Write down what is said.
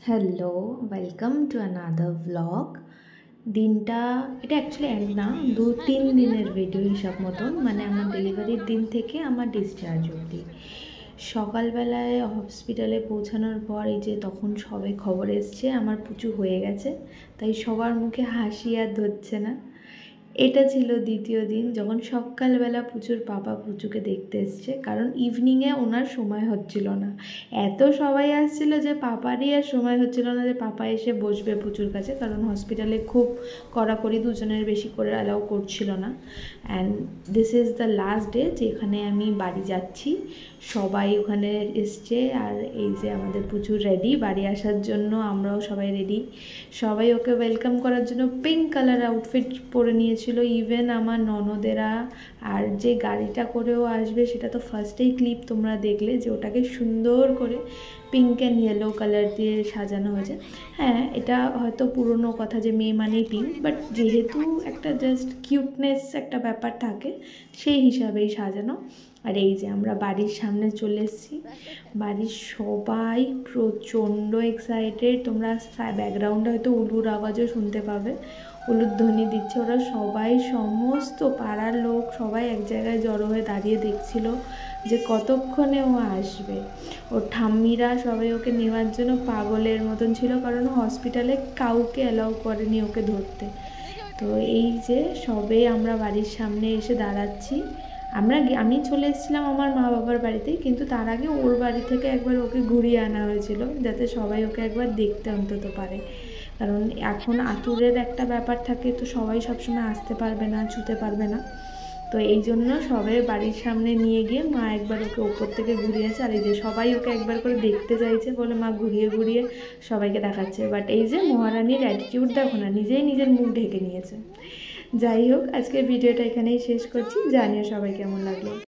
Hello, welcome to another blog. দিনটা এটা actually and না, 2-3 দিনের ভিডিও হিসাব মতন, মানে আমার ডেলিভারির দিন থেকে আমার ডিসচার্জ অবধি। সকালবেলায় হসপিটালে পৌঁছানোর পর এই যে তখন সবে খবর এসছে আমার পুচু হয়ে গেছে, তাই সবার মুখে হাসি আর ধরছে না। এটা ছিল দ্বিতীয় দিন, যখন সকালবেলা পুচুর পাপা পুচুকে দেখতে এসছে, কারণ ইভিনিংয়ে ওনার সময় হচ্ছিল না। এত সবাই আসছিল যে পাপারই আর সময় হচ্ছিল না যে পাপা এসে বসবে পুচুর কাছে, কারণ হসপিটালে খুব কড়াকড়ি, দুজনের বেশি করে অ্যালাউ করছিল না। And this is the last day যেখানে আমি বাড়ি যাচ্ছি। সবাই ওখানে এসছে, আর এই যে আমাদের পুচুর রেডি বাড়ি আসার জন্য, আমরাও সবাই রেডি। সবাই ওকে ওয়েলকাম করার জন্য পিঙ্ক কালার আউটফিট পরে নিয়েছিল, ইভেন আমার ননদেরা। আর যে গাড়িটা করেও আসবে সেটা তো ফার্স্টেই ক্লিপ তোমরা দেখলে, যে ওটাকে সুন্দর করে পিঙ্ক অ্যান্ড ইয়েলো কালার দিয়ে সাজানো হয়েছে। হ্যাঁ, এটা হয়তো পুরনো কথা যে মেয়ে মানেই পিঙ্ক, বাট যেহেতু একটা জাস্ট কিউটনেস একটা ব্যাপার থাকে, সেই হিসাবেই সাজানো। আর এই যে আমরা বাড়ির সামনে চলে এসেছি, বাড়ির সবাই প্রচণ্ড এক্সাইটেড। তোমরা ব্যাকগ্রাউন্ডে হয়তো উলুর আওয়াজও শুনতে পাবে, উলুধ্বনি দিচ্ছে ওরা সবাই, সমস্ত পাড়ার লোক সবাই এক জায়গায় জড়ো হয়ে দাঁড়িয়ে দেখছিল যে কতক্ষণে ও আসবে। ওর ঠাম্মিরা সবাই ওকে নেওয়ার জন্য পাগলের মতন ছিল, কারণ হসপিটালে কাউকে অ্যালাউ করেনি ওকে ধরতে। তো এই যে সবে আমরা বাড়ির সামনে এসে দাঁড়াচ্ছি। আমি চলে এসেছিলাম আমার মা বাবার বাড়িতে, কিন্তু তার আগে ওর বাড়ি থেকে একবার ওকে ঘুরিয়ে আনা হয়েছিল, যাতে সবাই ওকে একবার দেখতে অন্তত পারে। কারণ এখন আতুরের একটা ব্যাপার থাকে, তো সবাই সবসময় আসতে পারবে না, ছুতে পারবে না। তো এই জন্য সবাই বাড়ির সামনে নিয়ে গিয়ে মা একবার ওকে ওপর থেকে ঘুরিয়েছে। আর এই যে সবাই ওকে একবার করে দেখতে চাইছে বলে মা ঘুরিয়ে ঘুরিয়ে সবাইকে দেখাচ্ছে। বাট এই যে মহারানীর অ্যাটিটিউড দেখো না, নিজেই নিজের মুখ ঢেকে নিয়েছে। যাই হোক, আজকের ভিডিওটা এখানেই শেষ করছি। জানিও সবাই কেমন লাগলো।